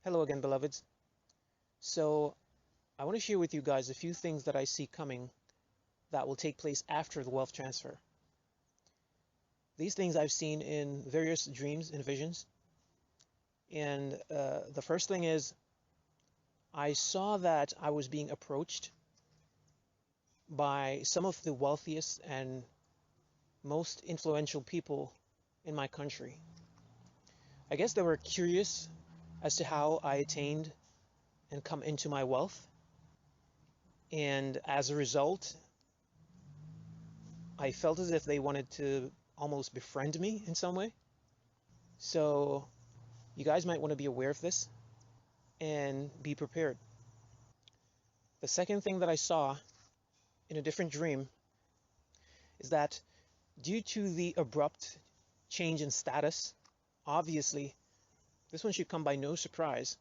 Hello again, beloveds. So, I want to share with you guys a few things that I see coming that will take place after the wealth transfer. These things I've seen in various dreams and visions. And the first thing is, I saw that I was being approached by some of the wealthiest and most influential people in my country. I guess they were curious as to how I attained and come into my wealth. And as a result, I felt as if they wanted to almost befriend me in some way. So you guys might want to be aware of this and be prepared. The second thing that I saw in a different dream is that due to the abrupt change in status, obviously, this one should come by no surprise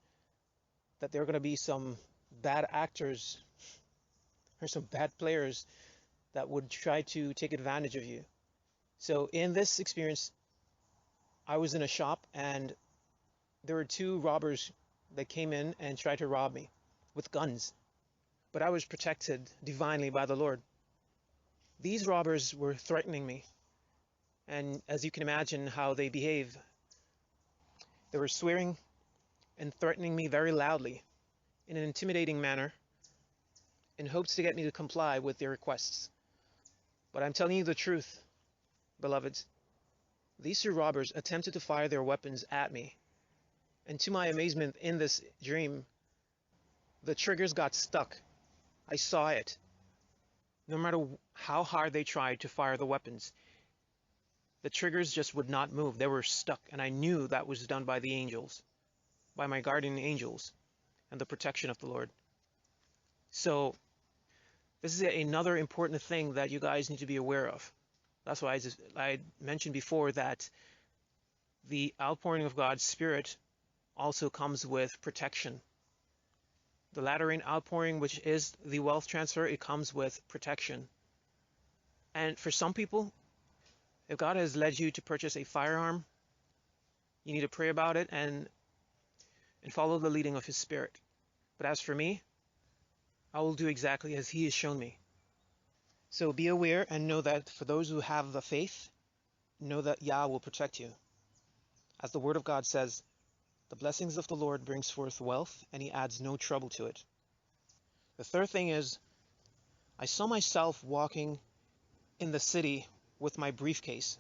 that there are going to be some bad actors or some bad players that would try to take advantage of you. So in this experience, I was in a shop and there were two robbers that came in and tried to rob me with guns. But I was protected divinely by the Lord. These robbers were threatening me, and as you can imagine how they behave, they were swearing and threatening me very loudly in an intimidating manner in hopes to get me to comply with their requests. But I'm telling you the truth, beloveds. These two robbers attempted to fire their weapons at me, and to my amazement in this dream, the triggers got stuck. I saw it. No matter how hard they tried to fire the weapons, the triggers just would not move. They were stuck, and I knew that was done by the angels, by my guardian angels, and the protection of the Lord. So this is another important thing that you guys need to be aware of. That's why I mentioned before that the outpouring of God's Spirit also comes with protection. The latter rain outpouring, which is the wealth transfer, it comes with protection. And for some people, if God has led you to purchase a firearm, you need to pray about it and follow the leading of His Spirit. But as for me, I will do exactly as He has shown me. So be aware and know that for those who have the faith, know that Yah will protect you. As the Word of God says, the blessings of the Lord brings forth wealth, and He adds no trouble to it. The third thing is, I saw myself walking in the city with my briefcase,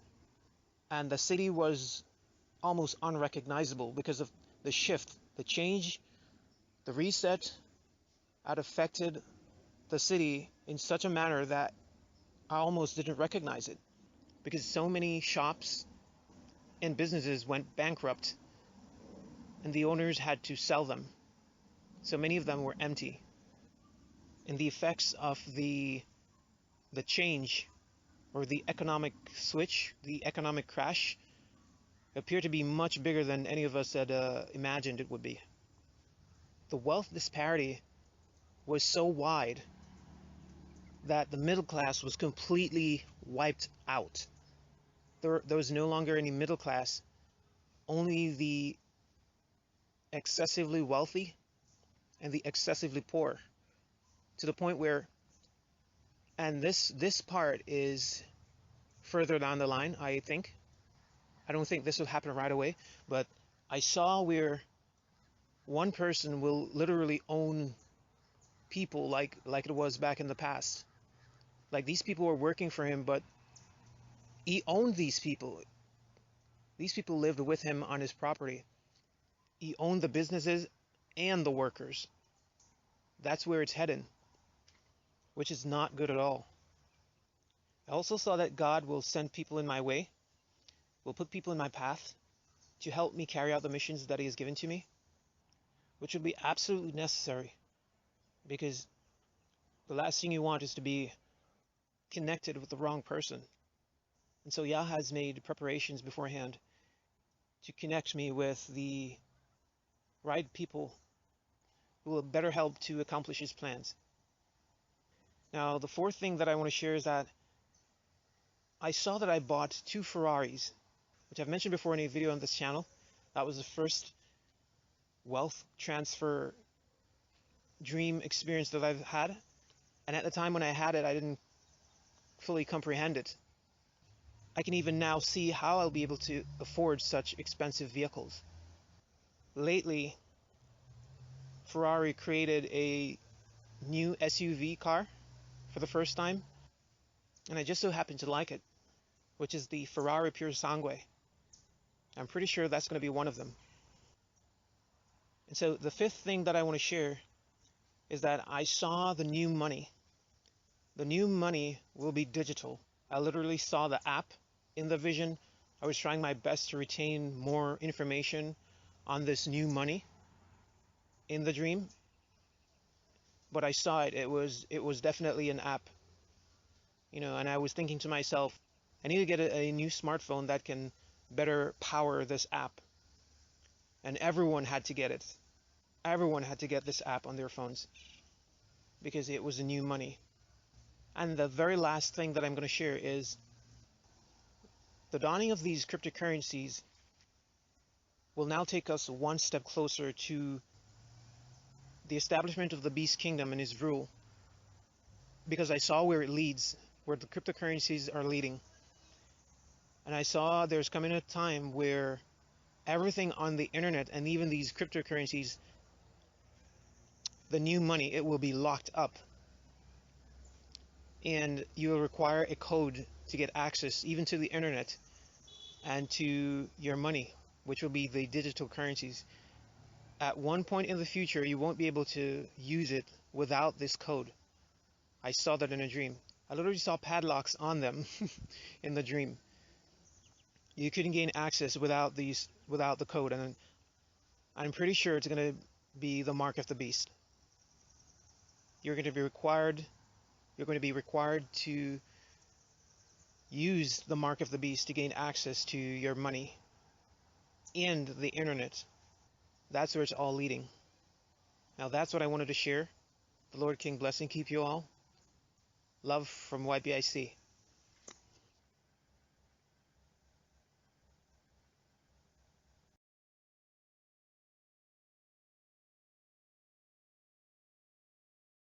and the city was almost unrecognizable because of the shift, the change, the reset had affected the city in such a manner that I almost didn't recognize it because so many shops and businesses went bankrupt and the owners had to sell them. So many of them were empty. And the effects of the change or the economic switch, the economic crash, appear to be much bigger than any of us had imagined it would be. The wealth disparity was so wide that the middle class was completely wiped out. There was no longer any middle class, only the excessively wealthy and the excessively poor, to the point where, and this part is further down the line, I think. I don't think this will happen right away, but I saw where one person will literally own people like it was back in the past. Like these people were working for him, but he owned these people. These people lived with him on his property. He owned the businesses and the workers. That's where it's heading, which is not good at all. I also saw that God will send people in my way, will put people in my path to help me carry out the missions that He has given to me, which would be absolutely necessary because the last thing you want is to be connected with the wrong person. And so Yah has made preparations beforehand to connect me with the right people who will better help to accomplish His plans. Now, the fourth thing that I want to share is that I saw that I bought two Ferraris, which I've mentioned before in a video on this channel. That was the first wealth transfer dream experience that I've had. And at the time when I had it, I didn't fully comprehend it. I can even now see how I'll be able to afford such expensive vehicles. Lately, Ferrari created a new SUV car for the first time, and I just so happen to like it, which is the Ferrari Pure Sangue. I'm pretty sure that's going to be one of them. And so the fifth thing that I want to share is that I saw the new money. The new money will be digital. I literally saw the app in the vision. I was trying my best to retain more information on this new money in the dream, but I saw it. It was definitely an app, and I was thinking to myself, I need to get a new smartphone that can better power this app. And everyone had to get it. Everyone had to get this app on their phones because it was a new money. And the very last thing that I'm going to share is the dawning of these cryptocurrencies will now take us one step closer to the establishment of the beast kingdom and his rule, because I saw where it leads, where the cryptocurrencies are leading. And I saw there's coming a time where everything on the internet and even these cryptocurrencies, the new money, it will be locked up. And you will require a code to get access even to the internet and to your money, which will be the digital currencies. At one point in the future, you won't be able to use it without this code. I saw that in a dream. I literally saw padlocks on them in the dream. You couldn't gain access without the code, and I'm pretty sure it's going to be the mark of the beast. You're going to be required to use the mark of the beast to gain access to your money and the internet. That's where it's all leading. Now that's what I wanted to share. The Lord King bless and keep you all. Love from YPIC.